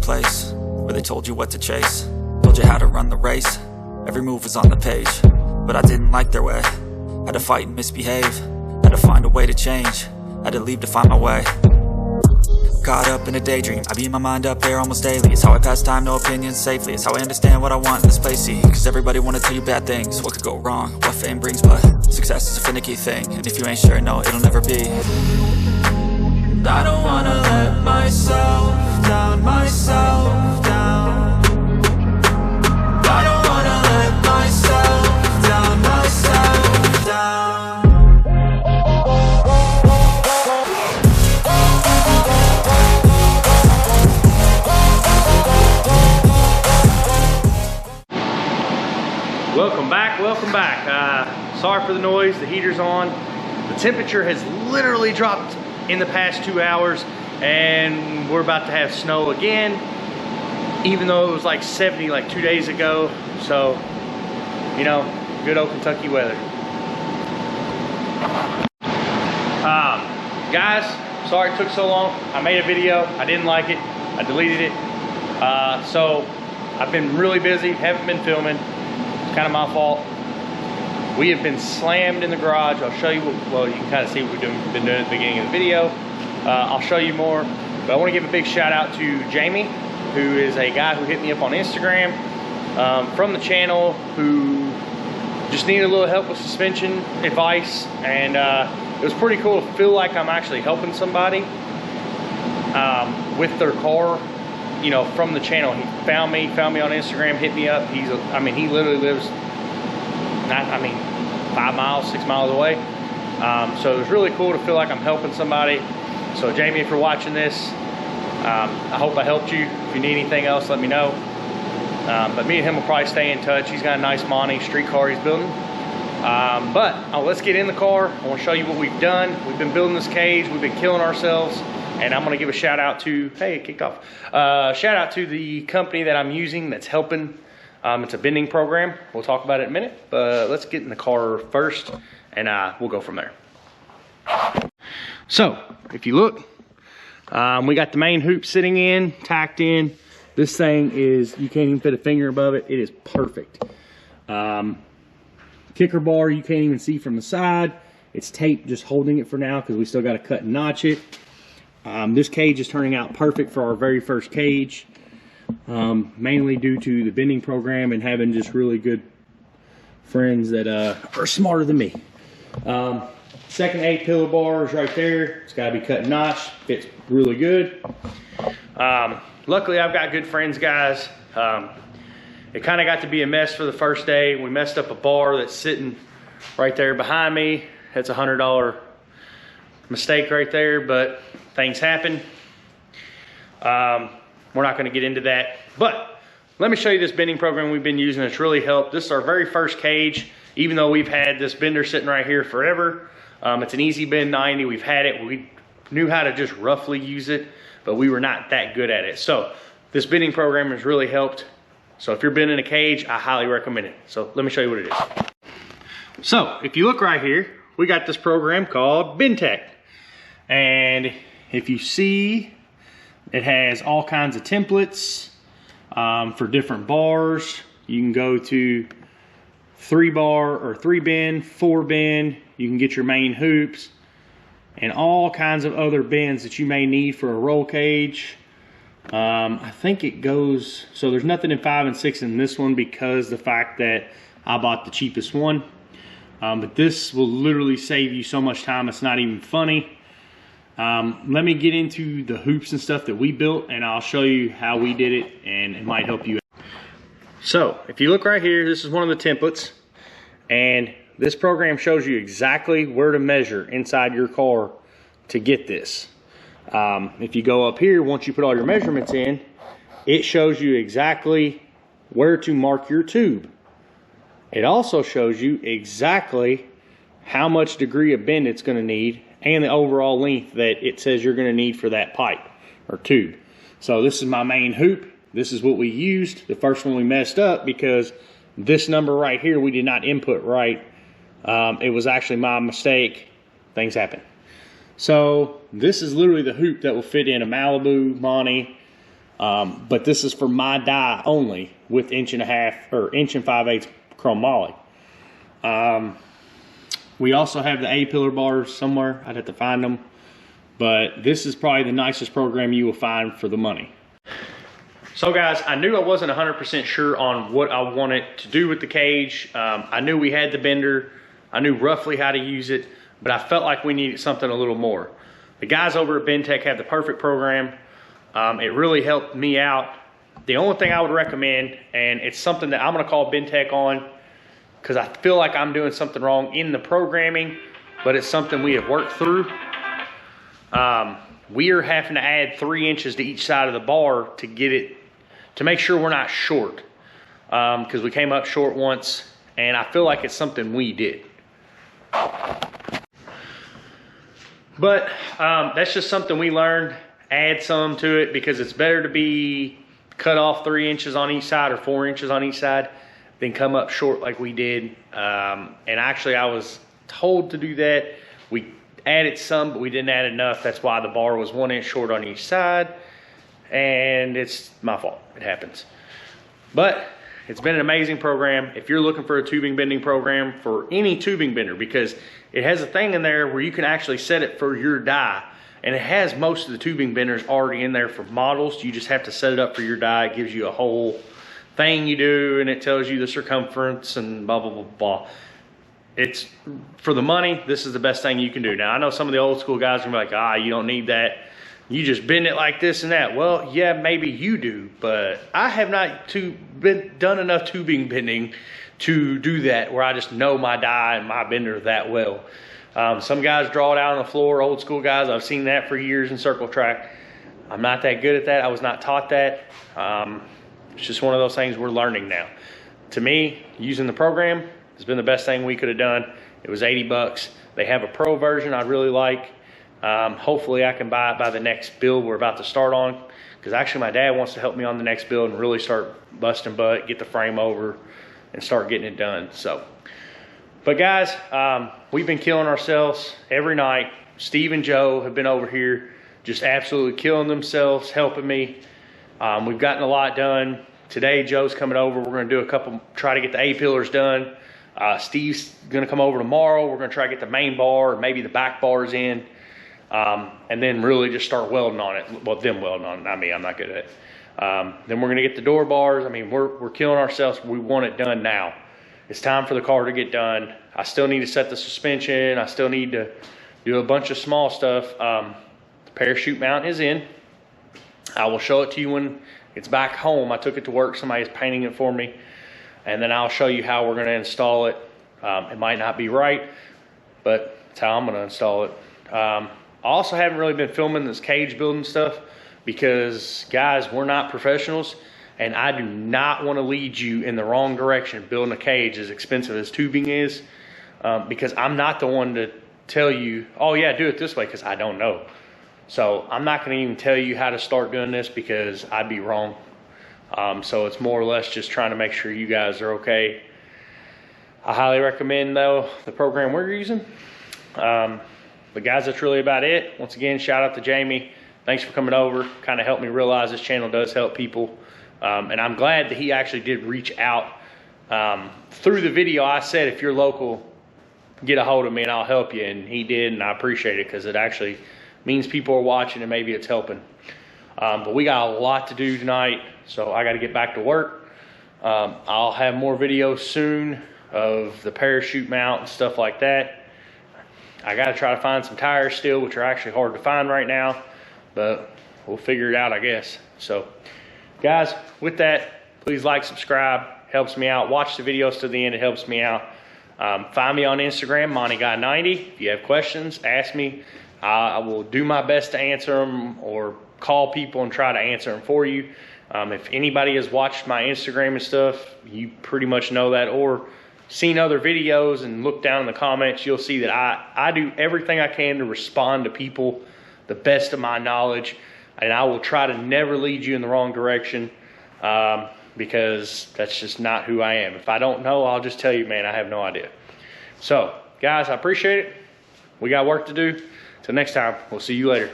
place where they told you what to chase, told you how to run the race. Every move was on the page, but I didn't like their way. Had to fight and misbehave, had to find a way to change, had to leave to find my way. Caught up in a daydream, I beat my mind up there almost daily. It's how I pass time, no opinions safely. It's how I understand what I want in this place, see. Cause everybody wanna tell you bad things, what could go wrong, what fame brings. But success is a finicky thing, and if you ain't sure, no, it'll never be. I don't wanna let myself down, myself down. I don't wanna let myself down, myself down. Welcome back, welcome back. Sorry for the noise, the heater's on. The temperature has literally dropped in the past 2 hours, and we're about to have snow again, even though it was like 70 like 2 days ago. So, you know, good old Kentucky weather. Guys, sorry it took so long. I made a video, I didn't like it, I deleted it. So I've been really busy, haven't been filming. It's kind of my fault. We have been slammed in the garage. I'll show you what, well, you can kind of see what we've been doing at the beginning of the video. I'll show you more, but I want to give a big shout out to Jamie, who is a guy who hit me up on Instagram from the channel, who just needed a little help with suspension advice, and it was pretty cool to feel like I'm actually helping somebody with their car, you know, from the channel. He found me on Instagram, hit me up. He literally lives 5 miles, 6 miles away. So it was really cool to feel like I'm helping somebody. So Jamie, if you're watching this, I hope I helped you. If you need anything else, let me know. But me and him will probably stay in touch. He's got a nice Monty street car he's building. Let's get in the car. I want to show you what we've done. We've been building this cage. We've been killing ourselves. And I'm going to give a shout out to, hey, it kicked off. Shout out to the company that I'm using that's helping. It's a bending program. We'll talk about it in a minute, but let's get in the car first, and we'll go from there. So, if you look, we got the main hoop sitting in, tacked in. This thing is, you can't even fit a finger above it. It is perfect. Kicker bar, you can't even see from the side. It's taped, just holding it for now, because we still got to cut and notch it. This cage is turning out perfect for our very first cage. Mainly due to the bending program and having just really good friends that are smarter than me. Second 8 pillar bar is right there. It's got to be cut and notched. Fits really good. Luckily, I've got good friends, guys. It kind of got to be a mess for the first day. We messed up a bar that's sitting right there behind me. That's a $100 mistake right there, but things happen. We're not going to get into that, but let me show you this bending program we've been using. It's really helped. This is our very first cage, even though we've had this bender sitting right here forever. It's an Easy Bend 90. We've had it. We knew how to just roughly use it, but we were not that good at it. So this bending program has really helped. So if you're bending a cage, I highly recommend it. So let me show you what it is. So if you look right here, we got this program called BendTech. And if you see, it has all kinds of templates for different bars. You can go to 3 bar or 3 bend, 4 bend. You can get your main hoops and all kinds of other bends that you may need for a roll cage. I think it goes, so there's nothing in 5 and 6 in this one because the fact that I bought the cheapest one. But this will literally save you so much time, it's not even funny. Let me get into the hoops and stuff that we built, and I'll show you how we did it, and it might help you out. So if you look right here, this is one of the templates, and this program shows you exactly where to measure inside your car to get this. If you go up here, once you put all your measurements in, it shows you exactly where to mark your tube. It also shows you exactly how much degree of bend it's going to need and the overall length that it says you're going to need for that pipe or tube. So this is my main hoop. This is what we used. The first one we messed up because this number right here we did not input right. It was actually my mistake. Things happen. So this is literally the hoop that will fit in a Malibu, Monty, But this is for my die only with 1.5" or 1 5/8" chrome moly. We also have the A-pillar bars somewhere. I'd have to find them. But this is probably the nicest program you will find for the money. So guys, I knew I wasn't 100% sure on what I wanted to do with the cage. I knew we had the bender. I knew roughly how to use it, but I felt like we needed something a little more. The guys over at BendTech have the perfect program. It really helped me out. The only thing I would recommend, and it's something that I'm gonna call BendTech on, because I feel like I'm doing something wrong in the programming, but it's something we have worked through. We are having to add 3 inches to each side of the bar to get it, to make sure we're not short. Because we came up short once, and I feel like it's something we did. But that's just something we learned. Add some to it, because it's better to be cut off 3 inches on each side or 4 inches on each side than come up short like we did. And actually I was told to do that. We added some, but we didn't add enough. That's why the bar was 1 inch short on each side, and it's my fault. It happens. But it's been an amazing program. If you're looking for a tubing bending program for any tubing bender, because it has a thing in there where you can actually set it for your die, and it has most of the tubing benders already in there for models. You just have to set it up for your die. It gives you a whole thing you do, and it tells you the circumference and blah, blah, blah, blah. It's, for the money, this is the best thing you can do. Now, I know some of the old school guys are gonna be like, you don't need that. You just bend it like this and that. Well, yeah, maybe you do, but I have not done enough tubing bending to do that, where I just know my die and my bender that well. Some guys draw it out on the floor, old school guys. I've seen that for years in circle track. I'm not that good at that. I was not taught that. It's just one of those things we're learning now. To me, using the program has been the best thing we could have done. It was 80 bucks. They have a pro version I really like. Hopefully I can buy it by the next build we're about to start on, because actually my dad wants to help me on the next build and really start busting butt, get the frame over, and start getting it done. So, but guys, we've been killing ourselves every night. Steve and Joe have been over here just absolutely killing themselves, helping me. We've gotten a lot done. Today, Joe's coming over. We're gonna do a couple, try to get the A-pillars done. Steve's gonna come over tomorrow. We're gonna try to get the main bar, or maybe the back bars in. And then really just start welding on it. Well, them welding on it, not me, I'm not good at it. Then we're gonna get the door bars. I mean, we're killing ourselves. We want it done now. It's time for the car to get done. I still need to set the suspension. I still need to do a bunch of small stuff. The parachute mount is in. I will show it to you when it's back home. I took it to work, somebody's painting it for me. And then I'll show you how we're gonna install it. It might not be right, but it's how I'm gonna install it. I also haven't really been filming this cage building stuff because, guys, we're not professionals, and I do not want to lead you in the wrong direction building a cage as expensive as tubing is, because I'm not the one to tell you, oh yeah, do it this way, because I don't know. So I'm not going to even tell you how to start doing this because I'd be wrong. So it's more or less just trying to make sure you guys are okay. I highly recommend, though, the program we're using. But guys, that's really about it. Once again, shout out to Jamie. Thanks for coming over. Kind of helped me realize this channel does help people. And I'm glad that he actually did reach out. Through the video, I said, if you're local, get a hold of me and I'll help you. And he did, and I appreciate it, because it actually means people are watching and maybe it's helping. But we got a lot to do tonight, so I got to get back to work. I'll have more videos soon of the parachute mount and stuff like that. I got to try to find some tires still, which are actually hard to find right now, but we'll figure it out, I guess. So guys, with that, please like, subscribe, helps me out. Watch the videos to the end, it helps me out. Find me on Instagram, MontyGuy90. If you have questions, ask me. I will do my best to answer them, or call people and try to answer them for you. If anybody has watched my Instagram and stuff, you pretty much know that, or seen other videos and look down in the comments, you'll see that I do everything I can to respond to people the best of my knowledge, and I will try to never lead you in the wrong direction, because that's just not who I am. If I don't know, I'll just tell you, man, I have no idea. So guys, I appreciate it. We got work to do. Till next time, we'll see you later.